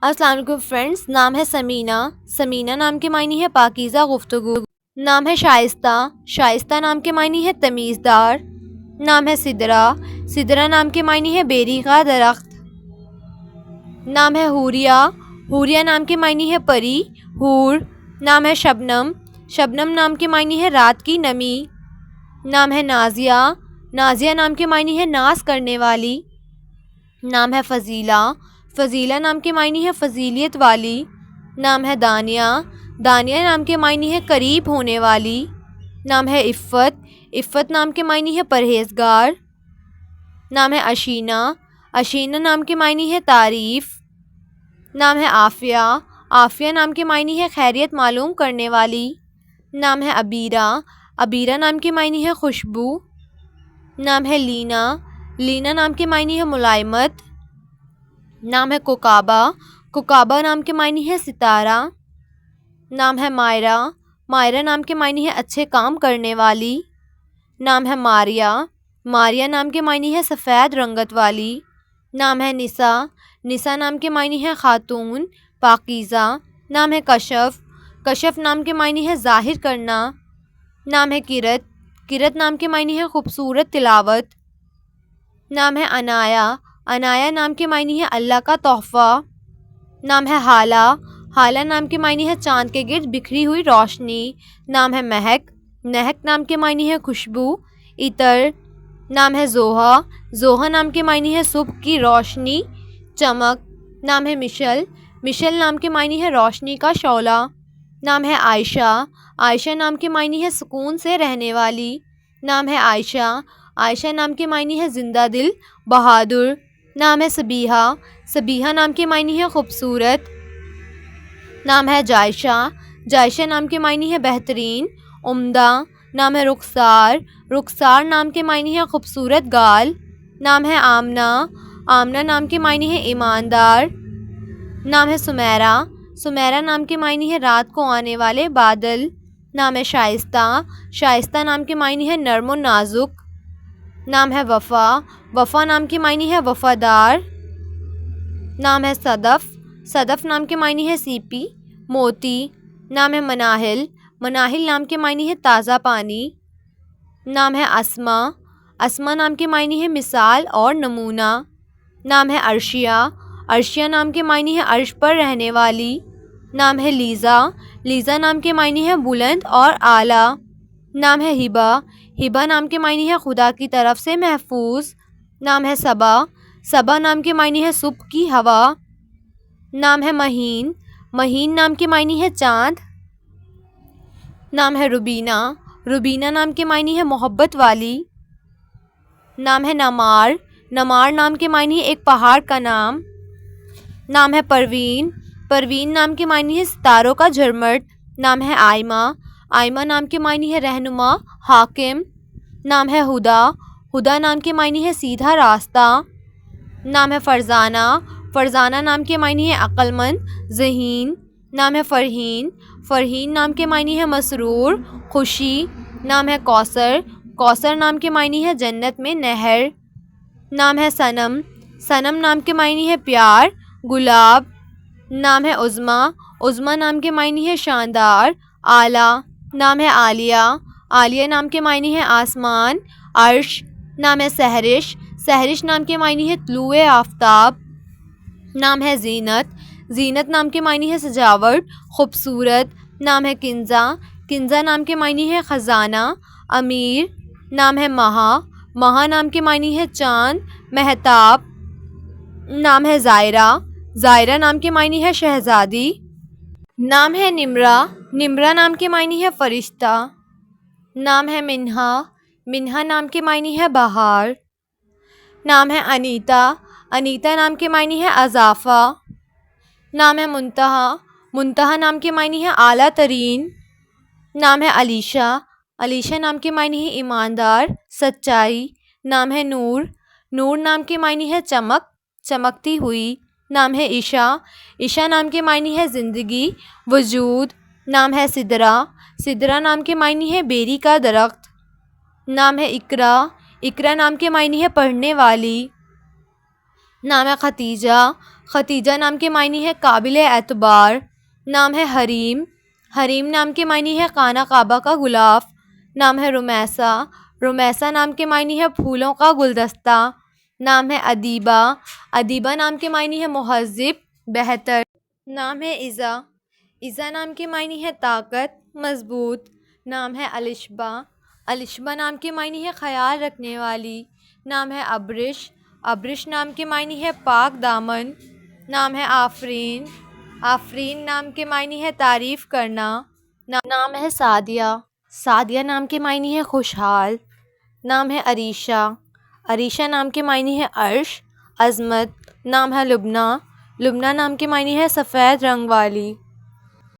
السلام علیکم فرینڈز، نام ہے سمینہ۔ سمینہ نام کے معنی ہے پاکیزہ گفتگو۔ نام ہے شائستہ۔ شائستہ نام کے معنی ہے تمیزدار۔ نام ہے سدرہ۔ سدرہ نام کے معنی ہے بیری کا درخت۔ نام ہے حوریہ۔ حوریہ نام کے معنی ہے پری، حور۔ نام ہے شبنم۔ شبنم نام کے معنی ہے رات کی نمی۔ نام ہے نازیہ۔ نازیہ نام کے معنی ہے ناز کرنے والی۔ نام ہے فضیلہ۔ فضیلہ نام کے معنی ہے فضیلیت والی۔ نام ہے دانیہ۔ دانیہ نام کے معنی ہے قریب ہونے والی۔ نام ہے عفت۔ عفت نام کے معنی ہے پرہیزگار۔ نام ہے اشینہ۔ اشینہ نام کے معنی ہے تعریف۔ نام ہے عافیہ۔ عافیہ نام کے معنی ہے خیریت معلوم کرنے والی۔ نام ہے عبیرہ۔ عبیرہ نام کے معنی ہے خوشبو۔ نام ہے لینا۔ لینا نام کے معنی ہے ملائمت۔ نام ہے کوکابہ۔ کوکابہ نام کے معنی ہے ستارہ۔ نام ہے مائرہ۔ مائرہ نام کے معنی ہے اچھے کام کرنے والی۔ نام ہے ماریہ۔ ماریہ نام کے معنی ہے سفید رنگت والی۔ نام ہے نسا۔ نسا نام کے معنی ہے خاتون، پاکیزہ۔ نام ہے کشف۔ کشف نام کے معنی ہے ظاہر کرنا۔ نام ہے کرت۔ کرت نام کے معنی ہے خوبصورت تلاوت۔ نام ہے عنایہ۔ عنایہ نام کے معنی ہے اللہ کا تحفہ۔ نام ہے حالہ۔ حالہ نام کے معنی ہے چاند کے گرد بکھری ہوئی روشنی۔ نام ہے مہک۔ مہک نام کے معنی ہے خوشبو، عطر۔ نام ہے زوہا۔ زوہا نام کے معنی ہے صبح کی روشنی، چمک۔ نام ہے مشل۔ مشل نام کے معنی ہے روشنی کا شعلہ۔ نام ہے عائشہ۔ عائشہ نام کے معنی ہے سکون سے رہنے والی۔ نام ہے عائشہ۔ عائشہ نام کے معنی ہے زندہ دل، بہادر۔ نام ہے صبیحہ۔ صبیحہ نام کے معنی ہے خوبصورت۔ نام ہے جائشہ۔ جائشہ نام کے معنی ہے بہترین، عمدہ۔ نام ہے رخسار۔ رخسار نام کے معنی ہے خوبصورت گال۔ نام ہے آمنہ۔ آمنہ نام کے معنی ہے ایماندار۔ نام ہے سمیرہ۔ سمیرہ نام کے معنی ہے رات کو آنے والے بادل۔ نام ہے شائستہ۔ شائستہ نام کے معنی ہے نرم و نازک۔ نام ہے وفا۔ وفا نام کے معنی ہے وفادار۔ نام ہے صدف۔ صدف نام کے معنی ہے سیپی، موتی۔ نام ہے مناہل۔ مناہل نام کے معنی ہے تازہ پانی۔ نام ہے اسما۔ اسما نام کے معنی ہے مثال اور نمونہ۔ نام ہے عرشیہ۔ عرشیہ نام کے معنی ہے عرش پر رہنے والی۔ نام ہے لیزا۔ لیزا نام کے معنی ہے بلند اور اعلیٰ۔ نام ہے ہبہ۔ ہبہ نام کے معنی ہے خدا کی طرف سے محفوظ۔ نام ہے صبا۔ صبا نام کے معنی ہے صبح کی ہوا۔ نام ہے مہین۔ مہین نام کے معنی ہے چاند۔ نام ہے روبینہ۔ روبینہ نام کے معنی ہے محبت والی۔ نام ہے نمار۔ نمار نام کے معنی ہے ایک پہاڑ کا نام۔ نام ہے پروین۔ پروین نام کے معنی ہے ستاروں کا جھرمٹ۔ نام ہے آئمہ۔ آئمہ نام کے معنی ہے رہنما، حاکم۔ نام ہے ہدا۔ ہدا نام کے معنی ہے سیدھا راستہ۔ نام ہے فرزانہ۔ فرزانہ نام کے معنی ہے عقل مند، ذہین۔ نام ہے فرحین۔ فرحین نام کے معنی ہے مسرور، خوشی۔ نام ہے کوثر۔ کوثر نام کے معنی ہے جنت میں نہر۔ نام ہے صنم۔ صنم نام کے معنی ہے پیار، گلاب۔ نام ہے عظمیٰ۔ عظمیٰ نام کے معنی ہے شاندار، اعلیٰ۔ نام ہے عالیہ۔ عالیہ نام کے معنی ہے آسمان، عرش۔ نام ہے سحرش۔ سحرش نام کے معنی ہے طلوع آفتاب۔ نام ہے زینت۔ زینت نام کے معنی ہے سجاوٹ، خوبصورت۔ نام ہے کنزہ۔ کنزہ نام کے معنی ہے خزانہ، امیر۔ نام ہے مہا۔ مہا نام کے معنی ہے چاند، مہتاب۔ نام ہے زائرہ۔ زائرہ نام کے معنی ہے شہزادی۔ نام ہے نمرہ۔ نمرہ نام کے معنی ہے فرشتہ۔ نام ہے منہا۔ منہا نام کے معنی ہے بہار۔ نام ہے انیتا۔ انیتا نام کے معنی ہے اضافہ۔ نام ہے منتہا۔ منتہا نام کے معنی ہے اعلیٰ ترین۔ نام ہے علیشہ۔ علیشہ نام کے معنی ہے ایماندار، سچائی۔ نام ہے نور۔ نور نام کے معنی ہے چمک، چمکتی ہوئی۔ نام ہے عشا۔ عشا نام کے معنی ہے زندگی، وجود۔ نام ہے سدرہ۔ سدرہ نام کے معنی ہے بیری کا درخت۔ نام ہے اقرا۔ اقرا نام کے معنی ہے پڑھنے والی۔ نام ہے ختیجہ۔ ختیجہ نام کے معنی ہے قابل اعتبار، نام ہے حریم، حریم نام کے معنی ہے خانہ کعبہ کا غلاف، نام ہے رمیسہ، رمیسہ نام کے معنی ہے پھولوں کا گلدستہ، نام ہے ادیبہ، ادیبہ نام کے معنی ہے مہذب بہتر، نام ہے عزا، عزا نام کے معنی ہے طاقت مضبوط، نام ہے الشبہ، الشبہ نام کے معنی ہے خیال رکھنے والی، نام ہے ابرش، ابرش نام کے معنی ہے پاک دامن، نام ہے آفرین، آفرین نام کے معنی ہے تعریف کرنا، نام ہے سعدیہ، سعدیہ نام کے معنی ہے خوشحال، نام ہے عریشہ، عریشہ نام کے معنی ہے عرش عظمت، نام ہے لبنہ، لبنہ نام کے معنی ہے سفید رنگ والی۔